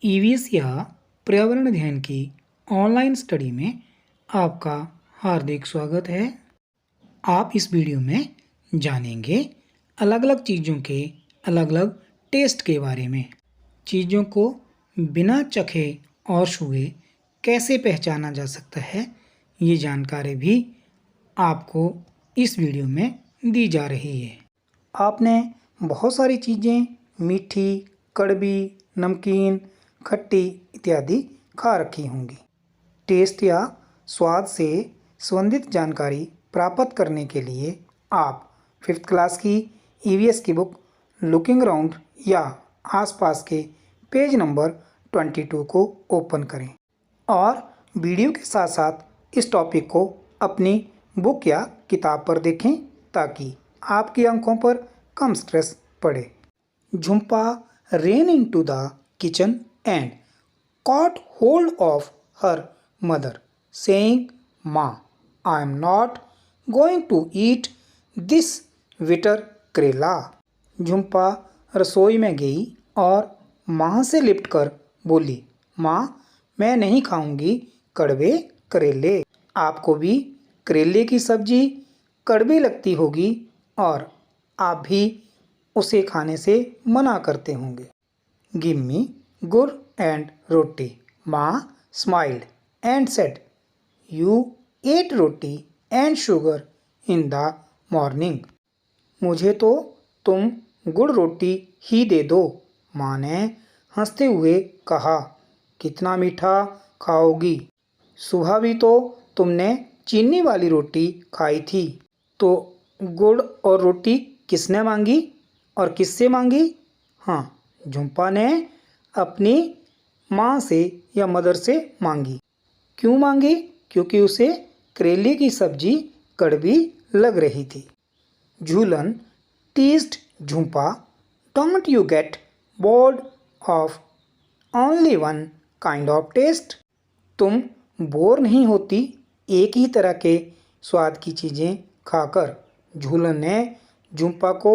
EVS या पर्यावरण अध्ययन की ऑनलाइन स्टडी में आपका हार्दिक स्वागत है। आप इस वीडियो में जानेंगे अलग अलग चीज़ों के अलग अलग टेस्ट के बारे में। चीज़ों को बिना चखे और छुए कैसे पहचाना जा सकता है, ये जानकारी भी आपको इस वीडियो में दी जा रही है। आपने बहुत सारी चीज़ें मीठी, कड़वी, नमकीन, खट्टी इत्यादि खा रखी होंगी। टेस्ट या स्वाद से संबंधित जानकारी प्राप्त करने के लिए आप 5th क्लास की ईवीएस की बुक लुकिंग अराउंड या आसपास के पेज नंबर 22 को ओपन करें और वीडियो के साथ साथ इस टॉपिक को अपनी बुक या किताब पर देखें ताकि आपकी आंखों पर कम स्ट्रेस पड़े। Jhumpa ran into the kitchen and caught hold of her mother, saying, "Ma, I am not going to eat this bitter करेला।" झुम्पा रसोई में गई और माँ से लिपटकर बोली, माँ, मैं नहीं खाऊंगी कड़वे करेले। आपको भी करेले की सब्जी कड़वी लगती होगी और आप भी उसे खाने से मना करते होंगे। गिव मी गुड़ and roti. Maa smiled and said, you ate roti and sugar in the morning. मुझे तो तुम गुड़ रोटी ही दे दो। माँ ने हंसते हुए कहा, कितना मीठा खाओगी? सुबह भी तो तुमने चीनी वाली रोटी खाई थी। तो गुड़ और रोटी किसने मांगी और किससे मांगी? हाँ, झुम्पा ने अपनी माँ से या मदर से मांगी। क्यों मांगी? क्योंकि उसे करेले की सब्जी कड़वी लग रही थी। Jhulan teased Jhumpa, don't you get bored of only one kind of taste? तुम बोर नहीं होती एक ही तरह के स्वाद की चीज़ें खाकर? झूलन ने झुम्पा को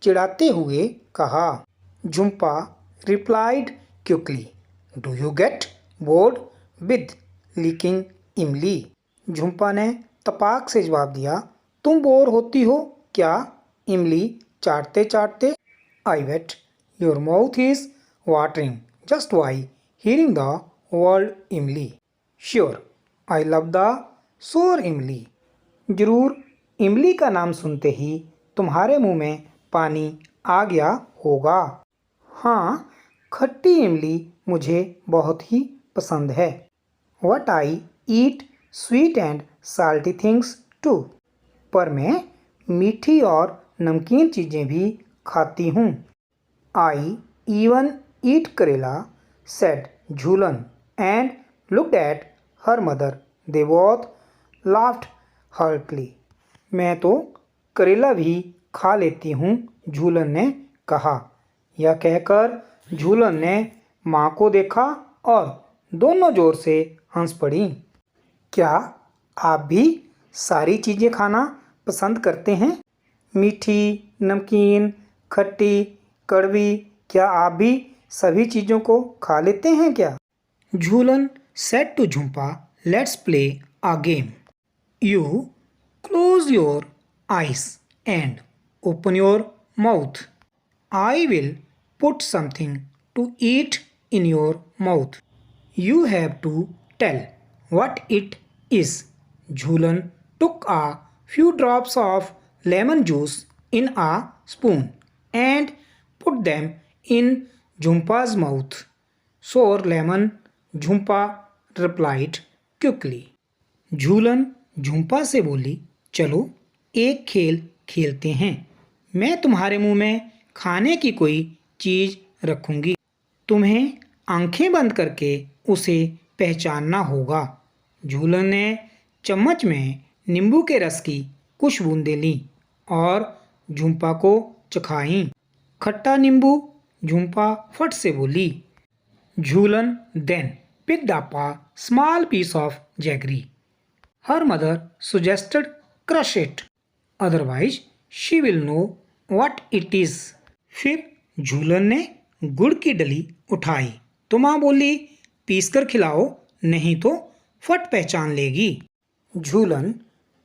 चिढ़ाते हुए कहा। Jhumpa replied quickly, do you get bored with licking imli? Jhumpa ने तपाक से जवाब दिया, तुम बोर होती हो क्या इमली चाटते चाटते? I bet your mouth is watering just by hearing the word imli. Sure I love the sour imli. जरूर इमली का नाम सुनते ही तुम्हारे मुंह में पानी आ गया होगा। हाँ, खट्टी इमली मुझे बहुत ही पसंद है। What I eat sweet and salty things too. पर मैं मीठी और नमकीन चीज़ें भी खाती हूँ। आई even eat karela, said Jhulan and looked at her mother. They both laughed heartily. मैं तो करेला भी खा लेती हूँ, झूलन ने कहा। यह कहकर झूलन ने माँ को देखा और दोनों जोर से हंस पड़ी। क्या आप भी सारी चीज़ें खाना पसंद करते हैं? मीठी, नमकीन, खट्टी, कड़वी, क्या आप भी सभी चीज़ों को खा लेते हैं क्या? Jhulan said to Jhumpa, let's play a game. You close your eyes and open your mouth. I will put something to eat in your mouth. You have to tell what it is. Jhulan took a few drops of lemon juice in a spoon and put them in Jhumpa's mouth. Sour lemon, Jhumpa replied quickly. झूलन झुम्पा से बोली, चलो एक खेल खेलते हैं। मैं तुम्हारे मुंह में खाने की कोई चीज़ रखूंगी। तुम्हें आंखें बंद करके उसे पहचानना होगा। झूलन ने चम्मच में नींबू के रस की कुछ बूंदें लीं और झुम्पा को चखाईं। खट्टा नींबू, झुम्पा फट से बोली। झूलन then picked up a small piece of jaggery. Her mother suggested crush it, otherwise she will know what it is. फिर झूलन ने गुड़ की डली उठाई तो माँ बोली, पीस कर खिलाओ, नहीं तो फट पहचान लेगी। Jhulan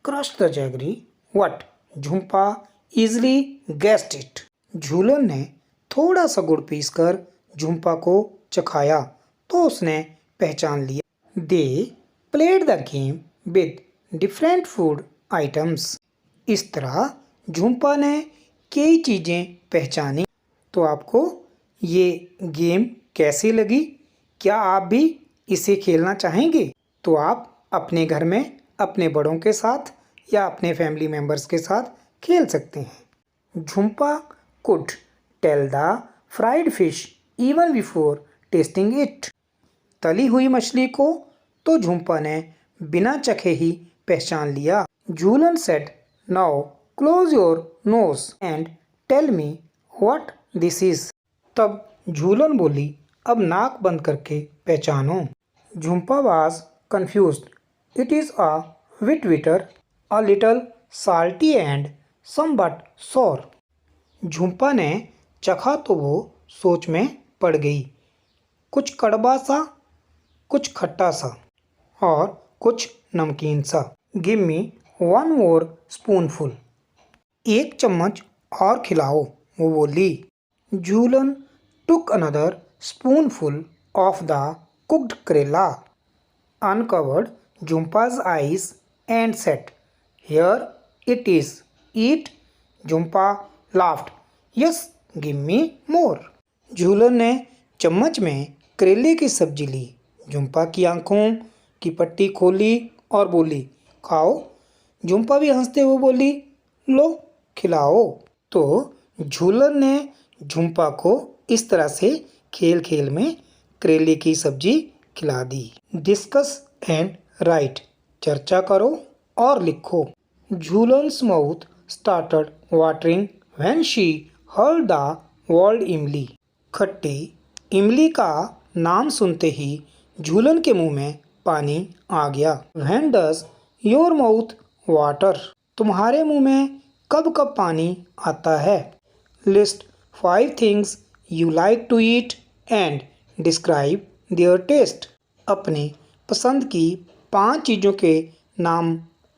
crush the jaggery what Jhumpa easily guessed it. Jhulan ने थोड़ा सा गुड़ पीसकर झुम्पा को चखाया तो उसने पहचान लिया। They played the game with different food items. इस तरह झुम्पा ने कई चीज़ें पहचानी। तो आपको ये गेम कैसी लगी? क्या आप भी इसे खेलना चाहेंगे? तो आप अपने घर में अपने बड़ों के साथ या अपने फैमिली मेम्बर्स के साथ खेल सकते हैं। Jhumpa could tell the fried fish even before tasting it. तली हुई मछली को तो झुम्पा ने बिना चखे ही पहचान लिया। Jhulan said, now close your nose and tell me what this is. तब झूलन बोली, अब नाक बंद करके पहचानो। Jhumpa was confused. It is a विट-विटर, a little salty and somewhat sour. Jhumpa ने चखा तो वो सोच में पड़ गई। कुछ कड़वा सा, कुछ खट्टा सा और कुछ नमकीन सा। Give me one more spoonful. एक चम्मच और खिलाओ, वो बोली। झूलन took another spoonful of the cooked Karela, uncovered Jhumpa's eyes and said, "Here it is. Eat." Jhumpa laughed. "Yes, give me more." झूलन ने चम्मच में करेले की सब्जी ली। झुम्पा की आंखों की पट्टी खोली और बोली, खाओ। झुम्पा भी हंसते हुए बोली, लो खिलाओ। तो झूलन ने झुम्पा को इस तरह से खेल खेल में करेले की सब्जी खिला दी। डिस्कस एंड राइट, चर्चा करो और लिखो। Jhulan's mouth started watering when she heard the word imli. खट्टी इमली का नाम सुनते ही झूलन के मुंह में पानी आ गया। When does your mouth water. तुम्हारे मुंह में कब कब पानी आता है। List 5 things you like to eat and describe their taste। अपनी पसंद की 5 चीज़ों के नाम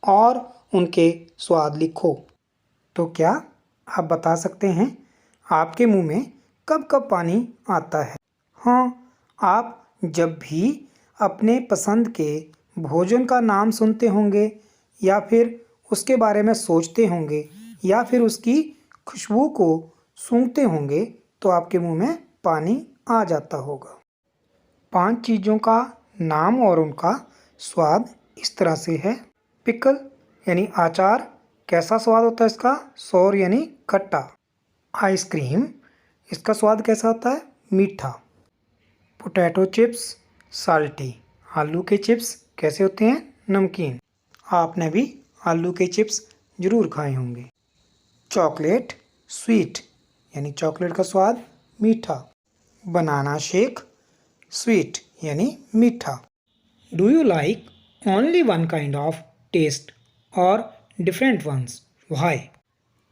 और उनके स्वाद लिखो। तो क्या आप बता सकते हैं आपके मुंह में कब कब पानी आता है? हाँ, आप जब भी अपने पसंद के भोजन का नाम सुनते होंगे या फिर उसके बारे में सोचते होंगे या फिर उसकी खुशबू को सूंघते होंगे तो आपके मुंह में पानी आ जाता होगा। 5 चीज़ों का नाम और उनका स्वाद इस तरह से है। पिकल यानी अचार, कैसा स्वाद होता है इसका? सोर यानी खट्टा। आइसक्रीम, इसका स्वाद कैसा होता है? मीठा। Potato chips, salty. आलू के चिप्स कैसे होते हैं? नमकीन। आपने भी आलू के चिप्स ज़रूर खाए होंगे। चॉकलेट, स्वीट यानी चॉकलेट का स्वाद मीठा। बनाना शेक, स्वीट यानी मीठा। Do you like only one kind of taste और डिफरेंट वंस? व्हाई?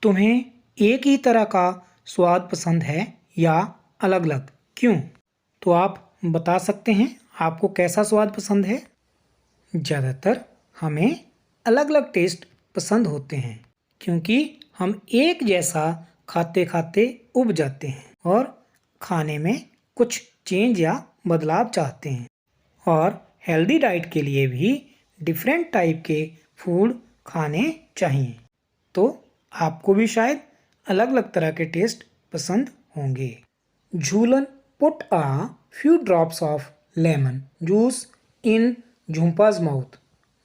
तुम्हें एक ही तरह का स्वाद पसंद है या अलग अलग? क्यों? तो आप बता सकते हैं आपको कैसा स्वाद पसंद है? ज़्यादातर हमें अलग अलग टेस्ट पसंद होते हैं क्योंकि हम एक जैसा खाते खाते उब जाते हैं और खाने में कुछ चेंज या बदलाव चाहते हैं। और हेल्दी डाइट के लिए भी डिफरेंट टाइप के फूड खाने चाहिए। तो आपको भी शायद अलग अलग तरह के टेस्ट पसंद होंगे। Jhulan put a few drops of lemon juice in Jhumpa's mouth.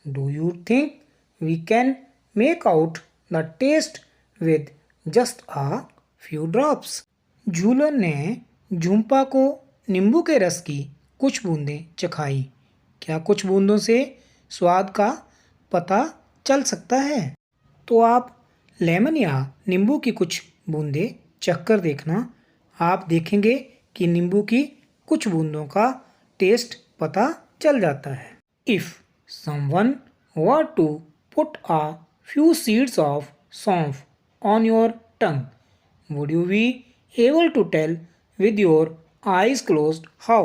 Do you think we can make out the taste with just a few drops? झूलन ने झुम्पा को नींबू के रस की कुछ बूंदें चखाई। क्या कुछ बूंदों से स्वाद का पता चल सकता है? तो आप लेमन या नींबू की कुछ बूंदें चखकर देखना। आप देखेंगे कि नींबू की कुछ बूंदों का टेस्ट पता चल जाता है। If someone were to put a few seeds of saunf on your tongue, would you be able to tell with your eyes closed how?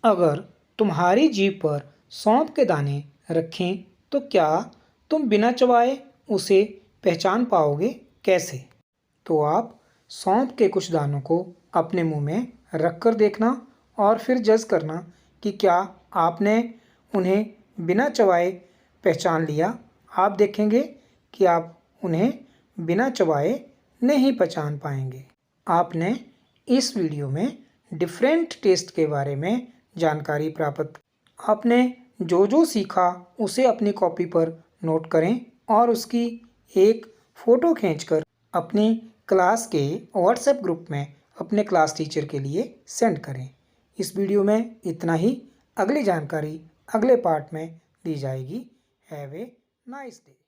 अगर तुम्हारी जीभ पर सौंफ के दाने रखें तो क्या तुम बिना चबाए उसे पहचान पाओगे? कैसे? तो आप सौंफ के कुछ दानों को अपने मुंह में रख कर देखना और फिर जज करना कि क्या आपने उन्हें बिना चबाए पहचान लिया। आप देखेंगे कि आप उन्हें बिना चबाए नहीं पहचान पाएंगे। आपने इस वीडियो में डिफरेंट टेस्ट के बारे में जानकारी प्राप्त। आपने जो जो सीखा उसे अपनी कॉपी पर नोट करें और उसकी एक फ़ोटो खींचकर अपनी क्लास के व्हाट्सएप ग्रुप में अपने क्लास टीचर के लिए सेंड करें। इस वीडियो में इतना ही। अगली जानकारी अगले पार्ट में दी जाएगी। Have a nice day.